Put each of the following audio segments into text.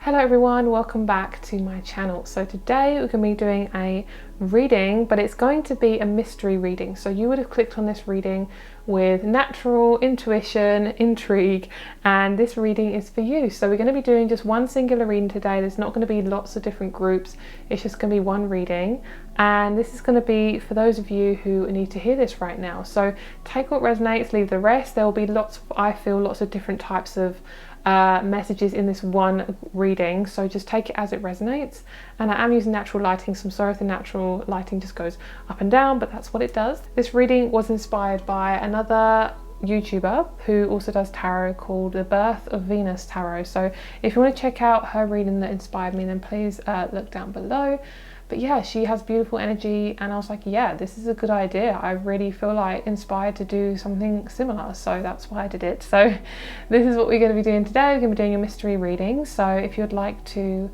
Hello everyone, welcome back to my channel. So today we're going to be doing a reading, but it's going to be a mystery reading. So you would have clicked on this reading with natural intuition, intrigue, and this reading is for you. So we're going to be doing just one singular reading today. There's not going to be lots of different groups. It's just going to be one reading. And this is going to be for those of you who need to hear this right now. So take what resonates, leave the rest. There will be lots of different types of messages in this one reading, so just take it as it resonates. And I am using natural lighting, so I'm sorry if the natural lighting just goes up and down, but that's what it does. This reading was inspired by another YouTuber who also does tarot called The Birth of Venus Tarot. So if you want to check out her reading that inspired me, then please look down below. But yeah, she has beautiful energy, and I was like, yeah, this is a good idea. I really feel like inspired to do something similar, so that's why I did it. So this is what we're going to be doing today. We're going to be doing a mystery reading. So if you'd like to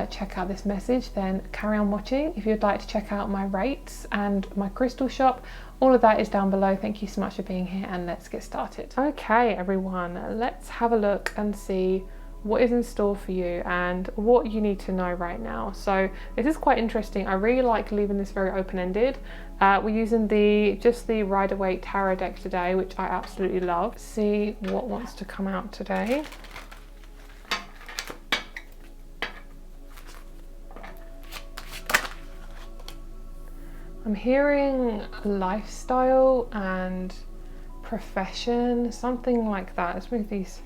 check out this message, then carry on watching. If you'd like to check out my rates and my crystal shop, all of that is down below. Thank you so much for being here, and let's get started. Okay, everyone, let's have a look and see what is in store for you and what you need to know right now. So this is quite interesting. I really like leaving this very open-ended. We're using just the Rider-Waite tarot deck today, which I absolutely love. Let's see what wants to come out today. I'm hearing lifestyle and profession, something like that. Let's move these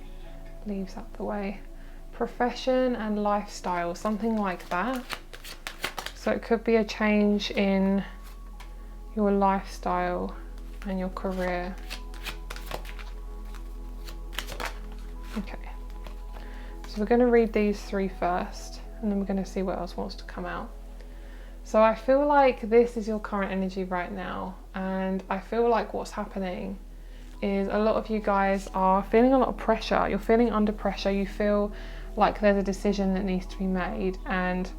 leaves out the way. Profession and lifestyle, something like that. So it could be a change in your lifestyle and your career. Okay, so we're going to read these three first, and then we're going to see what else wants to come out. So I feel like this is your current energy right now, and I feel like what's happening is a lot of you guys are feeling a lot of pressure. You're feeling under pressure. You feel like there's a decision that needs to be made, and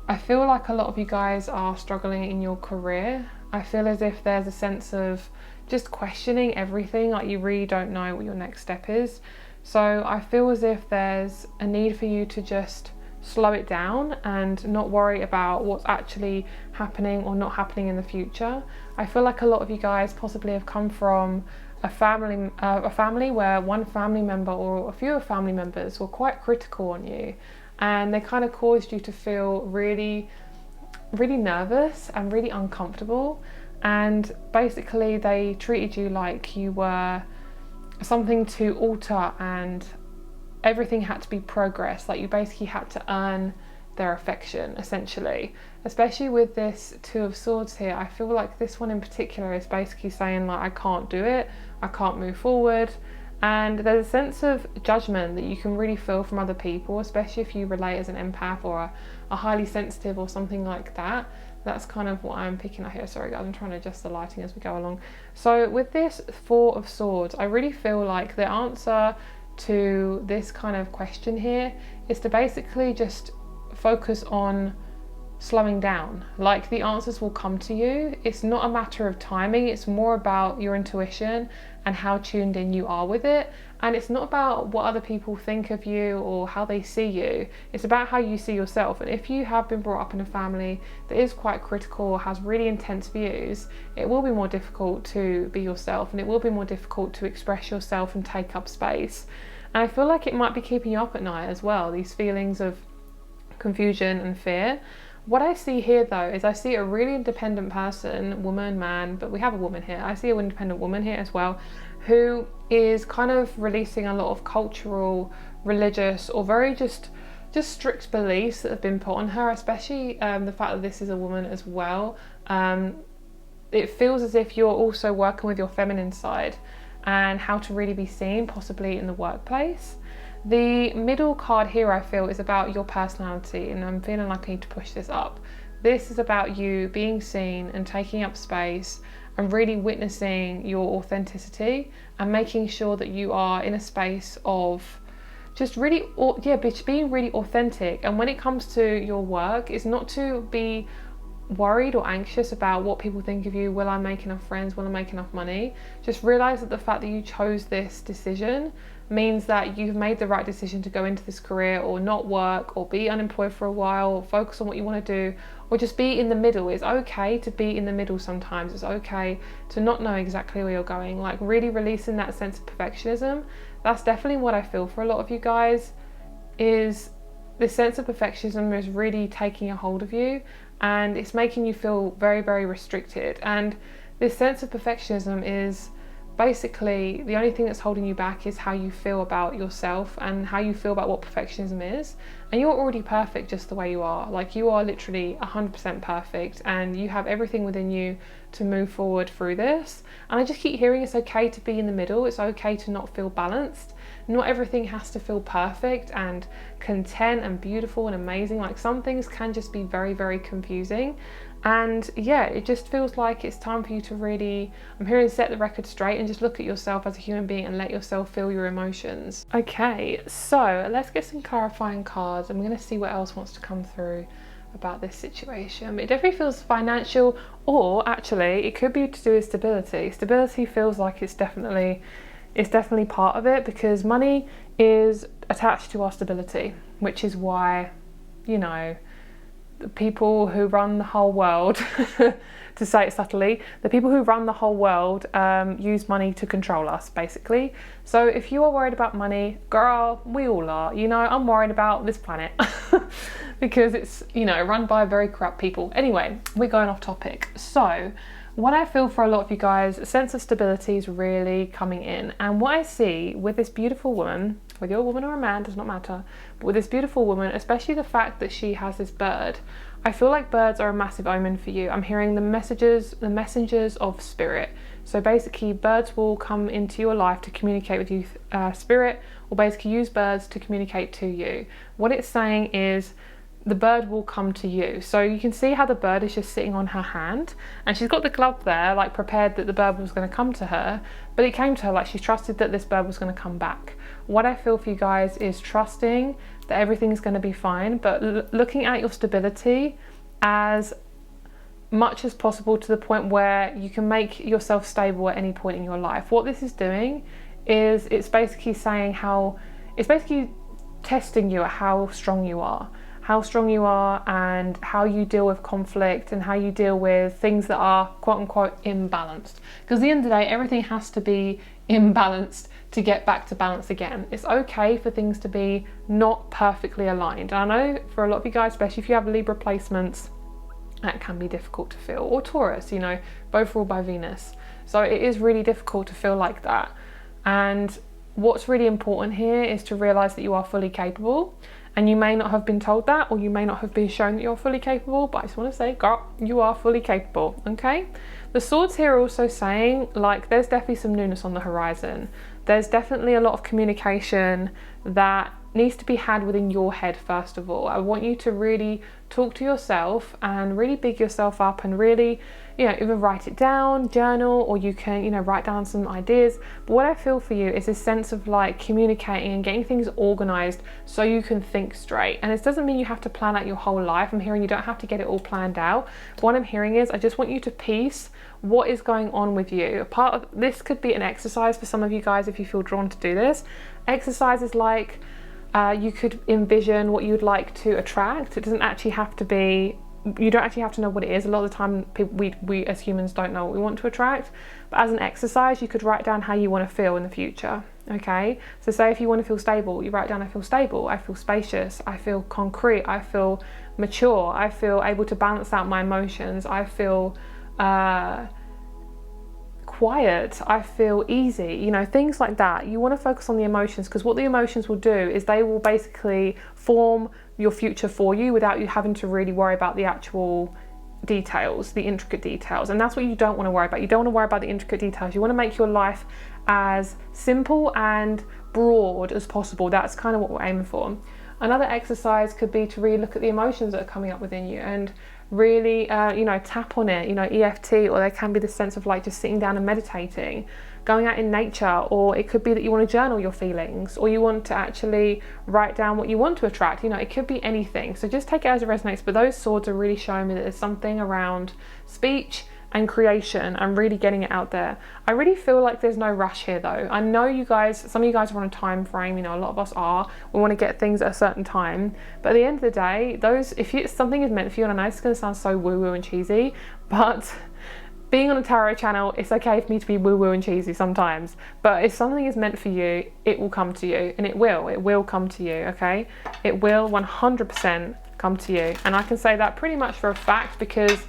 I feel like a lot of you guys are struggling in your career. I feel as if there's a sense of just questioning everything, like you really don't know what your next step is. So I feel as if there's a need for you to just slow it down and not worry about what's actually happening or not happening in the future. I feel like a lot of you guys possibly have come from a family where one family member or a few family members were quite critical on you, and they kind of caused you to feel really nervous and really uncomfortable, and basically they treated you like you were something to alter, and everything had to be progress, like you basically had to earn their affection, essentially. Especially with this Two of Swords here, I feel like this one in particular is basically saying like, I can't do it, I can't move forward. And there's a sense of judgment that you can really feel from other people, especially if you relate as an empath or a highly sensitive or something like that. That's kind of what I'm picking up here. Sorry guys, I'm trying to adjust the lighting as we go along. So with this Four of Swords, I really feel like the answer to this kind of question here is to basically just focus on slowing down. Like the answers will come to you. It's not a matter of timing, it's more about your intuition and how tuned in you are with it. And it's not about what other people think of you or how they see you. It's about how you see yourself. And if you have been brought up in a family that is quite critical or has really intense views, it will be more difficult to be yourself, and it will be more difficult to express yourself and take up space. And I feel like it might be keeping you up at night as well, these feelings of confusion and fear. What I see here though is I see a really independent person, woman, man, but we have a woman here. I see an independent woman here as well, who is kind of releasing a lot of cultural, religious, or very just strict beliefs that have been put on her, especially the fact that this is a woman as well. It feels as if you're also working with your feminine side and how to really be seen, possibly in the workplace. The middle card here I feel is about your personality, and I'm feeling like I need to push this up. This is about you being seen and taking up space and really witnessing your authenticity and making sure that you are in a space of just really, being really authentic. And when it comes to your work, it's not to be worried or anxious about what people think of you, will I make enough friends, will I make enough money, just realize that the fact that you chose this decision means that you've made the right decision to go into this career or not work or be unemployed for a while or focus on what you want to do or just be in the middle. It's okay to be in the middle sometimes. It's okay to not know exactly where you're going. Like really releasing that sense of perfectionism. That's definitely what I feel for a lot of you guys, is this sense of perfectionism is really taking a hold of you and it's making you feel very, very restricted. And this sense of perfectionism is basically the only thing that's holding you back is how you feel about yourself and how you feel about what perfectionism is. And you're already perfect just the way you are. Like you are literally 100% perfect and you have everything within you to move forward through this. And I just keep hearing it's okay to be in the middle. It's okay to not feel balanced. Not everything has to feel perfect and content and beautiful and amazing. Like some things can just be very, very confusing. And yeah, it just feels like it's time for you to really, I'm hearing, set the record straight and just look at yourself as a human being and let yourself feel your emotions. Okay, so let's get some clarifying cards. I'm going to see what else wants to come through about this situation. It definitely feels financial, or actually it could be to do with stability. Stability feels like it's definitely part of it, because money is attached to our stability, which is why, you know, the people who run the whole world, to say it subtly, the people who run the whole world use money to control us, basically. So if you are worried about money, girl, we all are. You know, I'm worried about this planet because it's, you know, run by very corrupt people. Anyway, we're going off topic. So what I feel for a lot of you guys, a sense of stability is really coming in. And what I see with this beautiful woman, whether you're a woman or a man, does not matter, but with this beautiful woman, especially the fact that she has this bird, I feel like birds are a massive omen for you. I'm hearing the messengers of spirit. So basically birds will come into your life to communicate with you. Spirit will basically use birds to communicate to you. What it's saying is the bird will come to you. So you can see how the bird is just sitting on her hand and she's got the glove there, like prepared that the bird was going to come to her, but it came to her like she trusted that this bird was going to come back. What I feel for you guys is trusting that everything's going to be fine, but looking at your stability as much as possible to the point where you can make yourself stable at any point in your life. What this is doing is it's basically saying it's basically testing you at how strong you are and how you deal with conflict and how you deal with things that are quote unquote imbalanced. Because at the end of the day, everything has to be imbalanced to get back to balance again. It's okay for things to be not perfectly aligned. And I know for a lot of you guys, especially if you have Libra placements, that can be difficult to feel. Or Taurus, you know, both ruled by Venus. So it is really difficult to feel like that. And what's really important here is to realize that you are fully capable. And you may not have been told that, or you may not have been shown that you're fully capable, but I just want to say, girl, you are fully capable, okay? The swords here are also saying, like, there's definitely some newness on the horizon. There's definitely a lot of communication that needs to be had within your head, first of all. I want you to really talk to yourself and really big yourself up and really, you know, either write it down, journal, or you can, you know, write down some ideas. But what I feel for you is this sense of like communicating and getting things organized so you can think straight. And it doesn't mean you have to plan out your whole life. I'm hearing you don't have to get it all planned out. But what I'm hearing is I just want you to piece what is going on with you. Part of this could be an exercise for some of you guys if you feel drawn to do this. Exercises like you could envision what you'd like to attract. It doesn't actually have to be, you don't actually have to know what it is. A lot of the time we as humans don't know what we want to attract, but as an exercise you could write down how you want to feel in the future. Okay, so say if you want to feel stable, you write down I feel stable, I feel spacious, I feel concrete, I feel mature, I feel able to balance out my emotions, I feel quiet, I feel easy, you know, things like that. You want to focus on the emotions, because what the emotions will do is they will basically form your future for you without you having to really worry about the actual details, the intricate details. And that's what you don't want to worry about. You don't want to worry about the intricate details. You want to make your life as simple and broad as possible. That's kind of what we're aiming for. Another exercise could be to really look at the emotions that are coming up within you and really, you know, tap on it, you know, EFT, or there can be the sense of like just sitting down and meditating. going out in nature, or it could be that you want to journal your feelings, or you want to actually write down what you want to attract. You know, it could be anything. So just take it as it resonates. But those swords are really showing me that there's something around speech and creation and really getting it out there. I really feel like there's no rush here though. I know you guys, some of you guys are on a time frame, you know, a lot of us are. We want to get things at a certain time. But at the end of the day, if something is meant for you, and I know it's going to sound so woo-woo and cheesy, but being on a tarot channel, it's okay for me to be woo-woo and cheesy sometimes. But if something is meant for you, it will come to you, and it will come to you, okay? It will 100% come to you. And I can say that pretty much for a fact, because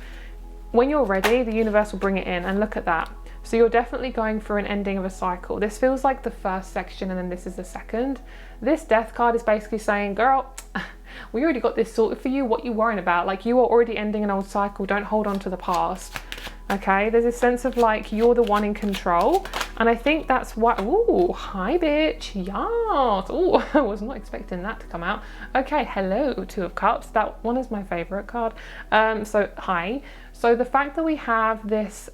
when you're ready, the universe will bring it in. And look at that. So you're definitely going through an ending of a cycle. This feels like the first section, and then this is the second. This death card is basically saying, girl, we already got this sorted for you. What you worrying about? Like, you are already ending an old cycle. Don't hold on to the past. Okay, there's a sense of like you're the one in control. And I think that's why, ooh, hi bitch, yes. Oh, I was not expecting that to come out. Okay, hello, Two of Cups. That one is my favorite card. So hi. So the fact that we have this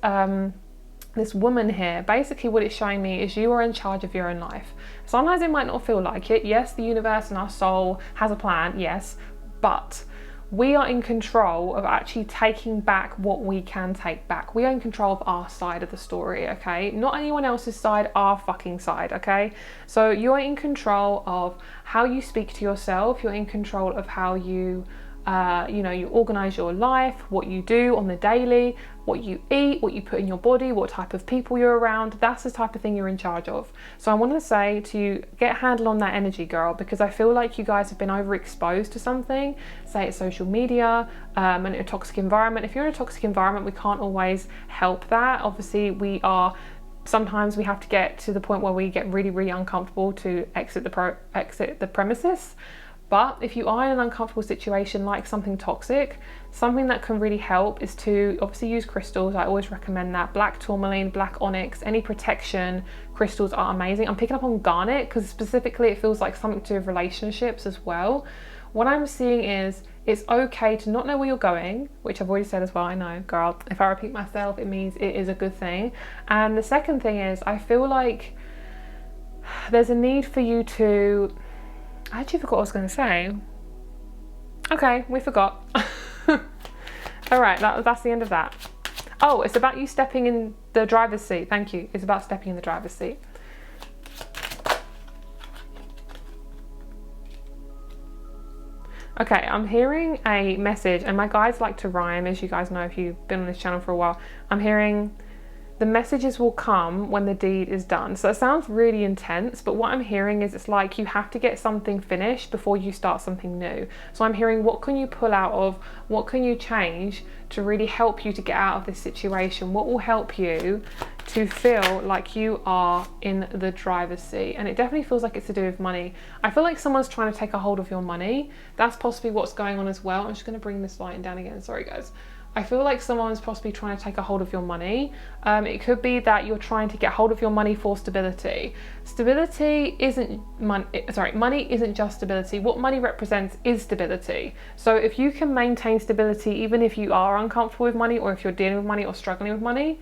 this woman here, basically what it's showing me is you are in charge of your own life. Sometimes it might not feel like it. Yes, the universe and our soul has a plan, yes, but we are in control of actually taking back what we can take back. We are in control of our side of the story, okay? Not anyone else's side, our fucking side, okay? So you're in control of how you speak to yourself. You're in control of how you you organize your life, what you do on the daily, what you eat, what you put in your body, what type of people you're around. That's the type of thing you're in charge of. So I want to say to you, get a handle on that energy, girl, because I feel like you guys have been overexposed to something, say it's social media, and a toxic environment. If you're in a toxic environment, we can't always help that. Obviously, sometimes we have to get to the point where we get really, really uncomfortable to exit the premises. But if you are in an uncomfortable situation like something toxic, something that can really help is to obviously use crystals. I always recommend that. Black tourmaline, black onyx, any protection crystals are amazing. I'm picking up on garnet because specifically it feels like something to do with relationships as well. What I'm seeing is it's okay to not know where you're going, which I've already said as well. I know, girl, if I repeat myself, it means it is a good thing. And the second thing is I feel like there's a need for you to... I actually forgot what I was going to say. Okay, we forgot. All right, that's the end of that. Oh, it's about you stepping in the driver's seat. Thank you. It's about stepping in the driver's seat. Okay, I'm hearing a message, and my guides like to rhyme, as you guys know if you've been on this channel for a while. I'm hearing... the messages will come when the deed is done. So it sounds really intense, but what I'm hearing is it's like you have to get something finished before you start something new. So I'm hearing, what can you pull out of, what can you change to really help you to get out of this situation? What will help you to feel like you are in the driver's seat? And it definitely feels like it's to do with money. I feel like someone's trying to take a hold of your money. That's possibly what's going on as well. I'm just going to bring this lighting down again. Sorry guys. I feel like someone's possibly trying to take a hold of your money. It could be that you're trying to get hold of your money for stability. Stability isn't money. Sorry, money isn't just stability. What money represents is stability. So if you can maintain stability, even if you are uncomfortable with money, or if you're dealing with money or struggling with money,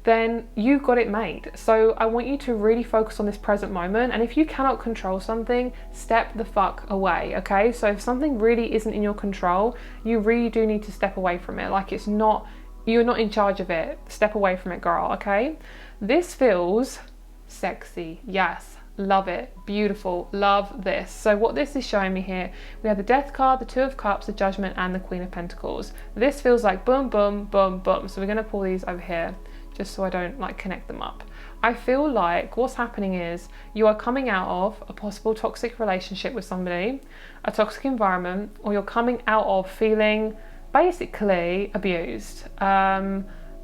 then you got it made. So I want you to really focus on this present moment. And if you cannot control something, step the fuck away, okay? So if something really isn't in your control, you really do need to step away from it. Like you're not in charge of it. Step away from it, girl, okay? This feels sexy, yes. Love it, beautiful, love this. So what this is showing me here, we have the Death card, the Two of Cups, the Judgment, and the Queen of Pentacles. This feels like boom, boom, boom, boom. So we're gonna pull these over here, just so I don't like connect them up. I feel like what's happening is you are coming out of a possible toxic relationship with somebody, a toxic environment, or you're coming out of feeling basically abused,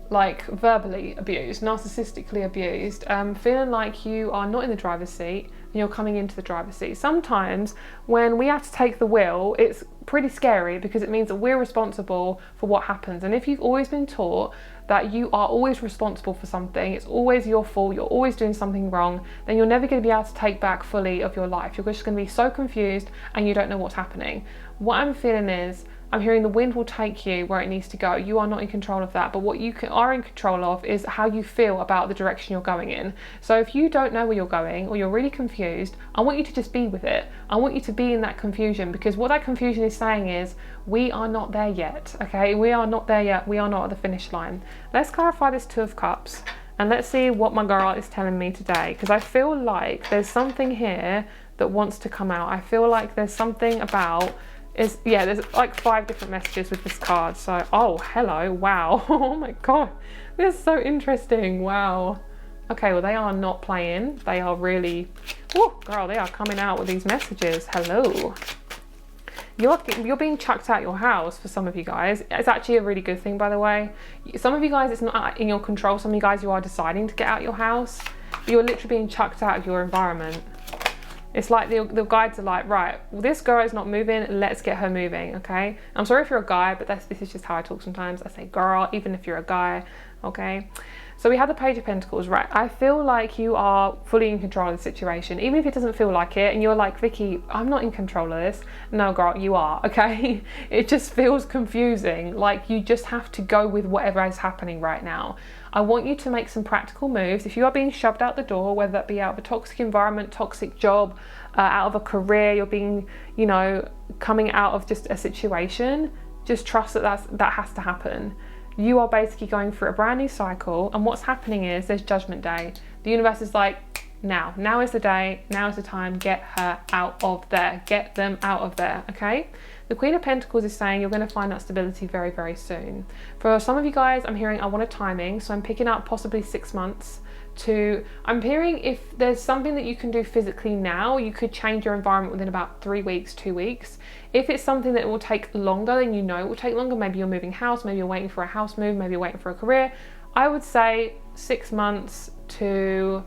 like verbally abused, narcissistically abused, feeling like you are not in the driver's seat and you're coming into the driver's seat. Sometimes when we have to take the wheel, it's pretty scary because it means that we're responsible for what happens. And if you've always been taught that you are always responsible for something, it's always your fault, you're always doing something wrong, then you're never going to be able to take back fully of your life. You're just going to be so confused and you don't know what's happening. What I'm feeling is I'm hearing the wind will take you where it needs to go. You are not in control of that, but what you are in control of is how you feel about the direction you're going in. So if you don't know where you're going or you're really confused, I want you to just be with it. I want you to be in that confusion, because what that confusion is saying is we are not there yet, okay? We are not there yet. We are not at the finish line. Let's clarify this Two of Cups and let's see what my girl is telling me today, because I feel like there's something here that wants to come out. I feel like there's something about there's like 5 different messages with this card. So, oh, hello, wow. Oh my God, this is so interesting, wow. Okay, well, they are not playing. They are really, oh, girl, they are coming out with these messages. Hello. You're being chucked out your house for some of you guys. It's actually a really good thing, by the way. Some of you guys, it's not in your control. Some of you guys, you are deciding to get out your house. But you're literally being chucked out of your environment. It's like the guides are like, right, well, this girl is not moving, let's get her moving, okay? I'm sorry if you're a guy, but this is just how I talk sometimes. I say girl, even if you're a guy, okay? So we have the Page of Pentacles, right? I feel like you are fully in control of the situation, even if it doesn't feel like it, and you're like, Vicky, I'm not in control of this. No, girl, you are, okay? It just feels confusing, like you just have to go with whatever is happening right now. I want you to make some practical moves. If you are being shoved out the door, whether that be out of a toxic environment, toxic job, out of a career, you're being, you know, coming out of just a situation, just trust that that has to happen. You are basically going through a brand new cycle, and what's happening is there's Judgment Day. The universe is like, now is the day, now is the time, get her out of there, get them out of there, okay? The Queen of Pentacles is saying you're going to find that stability very, very soon. For some of you guys, I'm hearing I want a timing, so I'm picking up possibly 6 months to, I'm hearing if there's something that you can do physically now, you could change your environment within about 3 weeks, 2 weeks. If it's something that will take longer, then you know it will take longer. Maybe you're moving house, maybe you're waiting for a house move, maybe you're waiting for a career. I would say 6 months to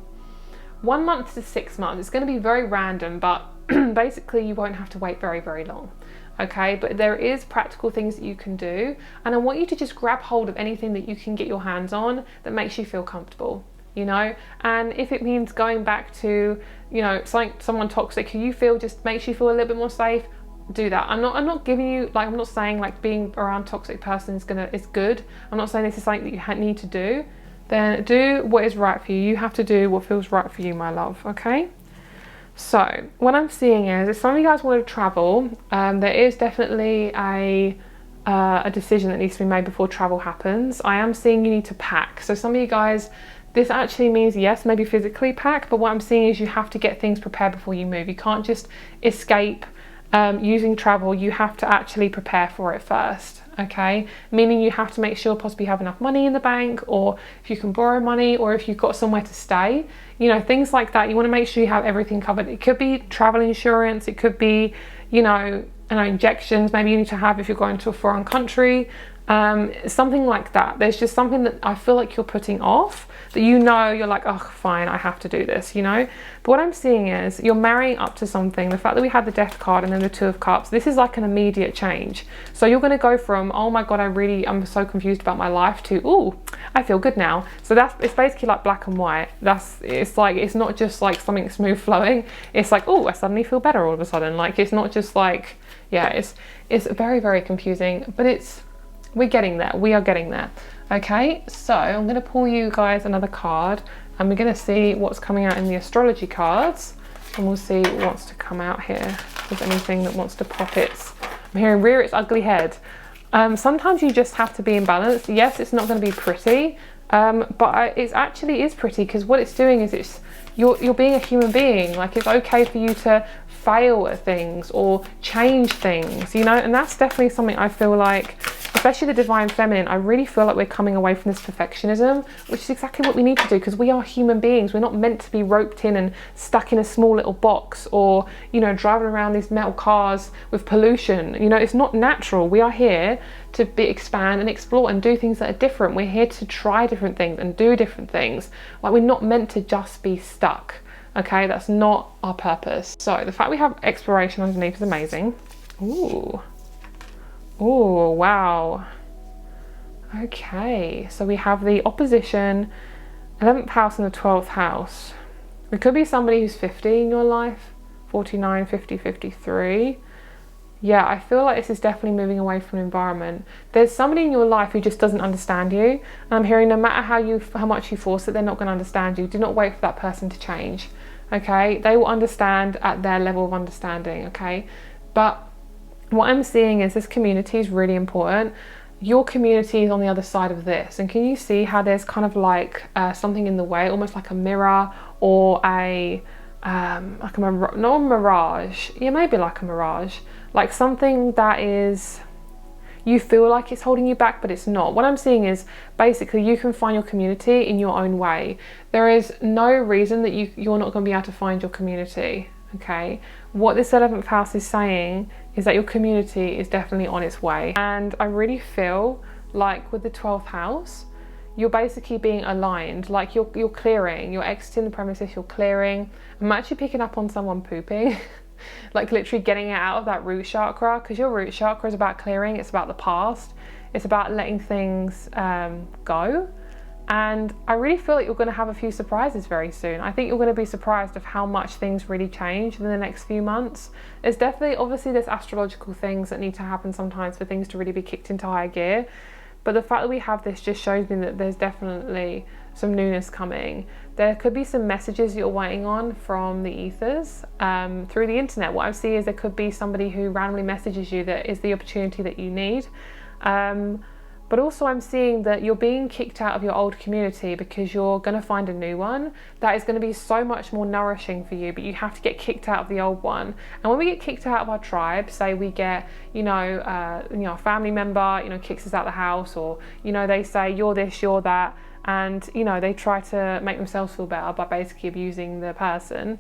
1 month to 6 months. It's going to be very random, but basically you won't have to wait very, very long. Okay, but there is practical things that you can do, and I want you to just grab hold of anything that you can get your hands on that makes you feel comfortable, you know. And if it means going back to, you know, someone toxic who you feel just makes you feel a little bit more safe, do that. I'm not giving you, like, I'm not saying like being around a toxic person is good. I'm not saying this is something that you need to do. Then do what is right for you. You have to do what feels right for you, my love, okay? So what I'm seeing is if some of you guys want to travel, there is definitely a decision that needs to be made before travel happens. I am seeing you need to pack. So some of you guys, this actually means, yes, maybe physically pack, but what I'm seeing is you have to get things prepared before you move. You can't just escape using travel. You have to actually prepare for it first, okay? Meaning you have to make sure possibly you have enough money in the bank, or if you can borrow money, or if you've got somewhere to stay, you know, things like that. You want to make sure you have everything covered. It could be travel insurance, it could be, you know, injections maybe you need to have if you're going to a foreign country, something like that. There's just something that I feel like you're putting off, that you know, you're like, oh fine, I have to do this, you know. But what I'm seeing is you're marrying up to something. The fact that we had the Death card and then the Two of Cups, this is like an immediate change. So you're going to go from, oh my God, I'm so confused about my life, to, oh, I feel good now. So it's basically like black and white. It's like, it's not just like something smooth flowing. It's like, oh, I suddenly feel better all of a sudden. Like, it's not just like, yeah, it's very, very confusing, but we're getting there. We are getting there. Okay, so I'm going to pull you guys another card, and we're going to see what's coming out in the astrology cards, and we'll see what wants to come out here. If there's anything that wants to pop I'm hearing rear its ugly head. Sometimes you just have to be in balance. Yes, it's not going to be pretty, but it actually is pretty, because what it's doing is you're being a human being. Like, it's okay for you to fail at things or change things, you know. And that's definitely something I feel like, especially the Divine Feminine, I really feel like we're coming away from this perfectionism, which is exactly what we need to do, because we are human beings. We're not meant to be roped in and stuck in a small little box, or, you know, driving around these metal cars with pollution. You know, it's not natural. We are here to expand and explore and do things that are different. We're here to try different things and do different things. Like, we're not meant to just be stuck. Okay, that's not our purpose. So the fact we have exploration underneath is amazing. Ooh. Oh, wow. Okay, so we have the opposition, 11th house and the 12th house. It could be somebody who's 50 in your life, 49, 50, 53. Yeah, I feel like this is definitely moving away from an environment. There's somebody in your life who just doesn't understand you. And I'm hearing no matter how much you force it, they're not going to understand you. Do not wait for that person to change, okay? They will understand at their level of understanding, okay? But what I'm seeing is this community is really important. Your community is on the other side of this. And can you see how there's kind of like something in the way, almost like a mirror or not a mirage. Yeah, maybe like a mirage. Like something that is, you feel like it's holding you back, but it's not. What I'm seeing is basically you can find your community in your own way. There is no reason that you're not going to be able to find your community, okay? What this 11th house is saying is that your community is definitely on its way. And I really feel like with the 12th house, you're basically being aligned, like you're clearing, you're exiting the premises, you're clearing. I'm actually picking up on someone pooping. Like literally getting it out of that root chakra, because your root chakra is about clearing, it's about the past, it's about letting things go. And I really feel like you're going to have a few surprises very soon. I think you're going to be surprised of how much things really change in the next few months. There's definitely, obviously there's astrological things that need to happen sometimes for things to really be kicked into higher gear. But the fact that we have this just shows me that there's definitely some newness coming. There could be some messages you're waiting on from the ethers through the internet. What I see is there could be somebody who randomly messages you that is the opportunity that you need. But also I'm seeing that you're being kicked out of your old community because you're going to find a new one that is going to be so much more nourishing for you, but you have to get kicked out of the old one. And when we get kicked out of our tribe, say we get, a family member, kicks us out of the house, or, they say you're this, you're that, and, they try to make themselves feel better by basically abusing the person.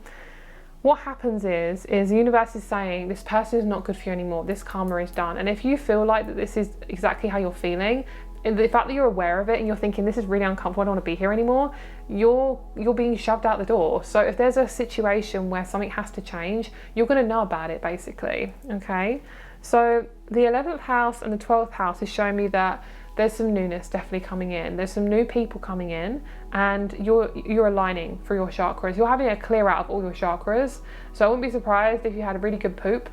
What happens is the universe is saying this person is not good for you anymore, this karma is done. And if you feel like that this is exactly how you're feeling, and the fact that you're aware of it and you're thinking this is really uncomfortable, I don't want to be here anymore, you're being shoved out the door. So if there's a situation where something has to change, you're going to know about it basically, okay? So the 11th house and the 12th house is showing me that there's some newness definitely coming in. There's some new people coming in, and you're aligning for your chakras. You're having a clear out of all your chakras. So I wouldn't be surprised if you had a really good poop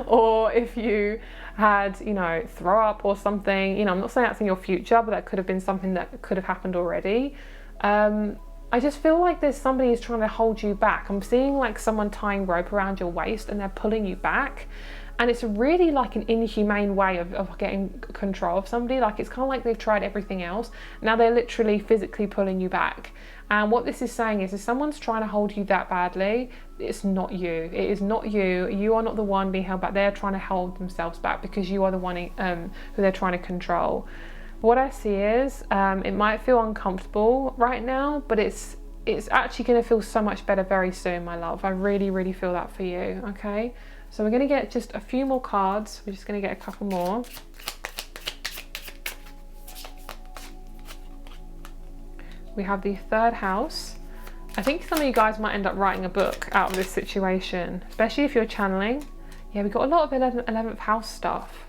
or if you had, throw up or something. I'm not saying that's in your future, but that could have been something that could have happened already. I just feel like there's somebody who's trying to hold you back. I'm seeing like someone tying rope around your waist and they're pulling you back. And it's really like an inhumane way of getting control of somebody. Like it's kind of like they've tried everything else. Now they're literally physically pulling you back. And what this is saying is if someone's trying to hold you that badly, it's not you. It is not you. You are not the one being held back. They're trying to hold themselves back because you are the one who they're trying to control. What I see is it might feel uncomfortable right now, but it's actually going to feel so much better very soon, my love. I really, really feel that for you, okay? So we're going to get just a few more cards. We're just going to get a couple more. We have the 3rd house. I think some of you guys might end up writing a book out of this situation, especially if you're channeling. Yeah, we've got a lot of 11th house stuff.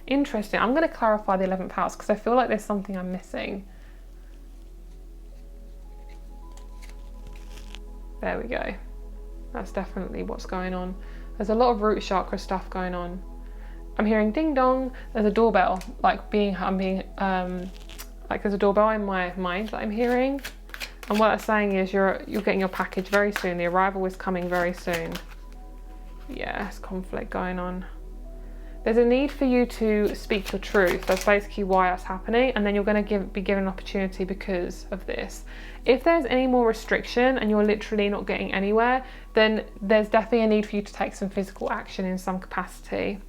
Interesting. I'm going to clarify the 11th house because I feel like there's something I'm missing. There we go. That's definitely what's going on. There's a lot of root chakra stuff going on. I'm hearing ding dong. There's a doorbell, like there's a doorbell in my mind that I'm hearing. And what that's saying is you're getting your package very soon. The arrival is coming very soon. Yeah, there's conflict going on. There's a need for you to speak your truth. That's basically why that's happening. And then you're going to be given an opportunity because of this. If there's any more restriction and you're literally not getting anywhere, then there's definitely a need for you to take some physical action in some capacity.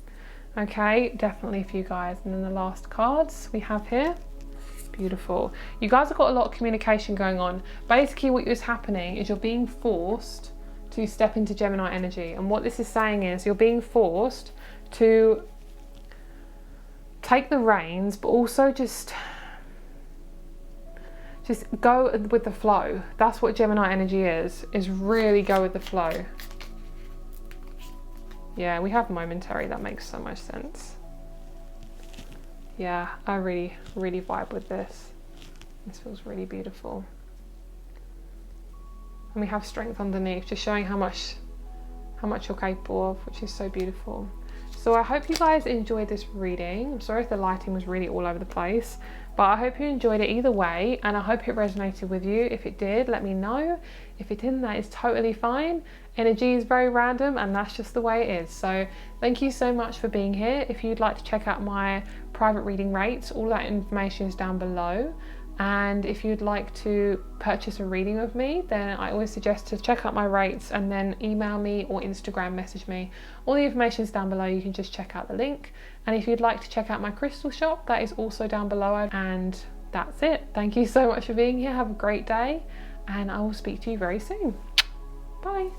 Okay, definitely for you guys. And then the last cards we have here. Beautiful. You guys have got a lot of communication going on. Basically what is happening is you're being forced to step into Gemini energy. And what this is saying is you're being forced to take the reins, but also just go with the flow. That's what Gemini energy is really go with the flow. Yeah, we have momentary. That makes so much sense. Yeah, I really, really vibe with this. This feels really beautiful. And we have strength underneath, just showing how much you're capable of, which is so beautiful. So I hope you guys enjoyed this reading. I'm sorry if the lighting was really all over the place, but I hope you enjoyed it either way, and I hope it resonated with you. If it did, let me know. If it didn't, that is totally fine. Energy is very random, and that's just the way it is. So thank you so much for being here. If you'd like to check out my private reading rates, all that information is down below. And if you'd like to purchase a reading with me, then I always suggest to check out my rates and then email me or Instagram message me. All the information is down below. You can just check out the link. And if you'd like to check out my crystal shop, that is also down below. And that's it. Thank you so much for being here. Have a great day, and I will speak to you very soon. Bye.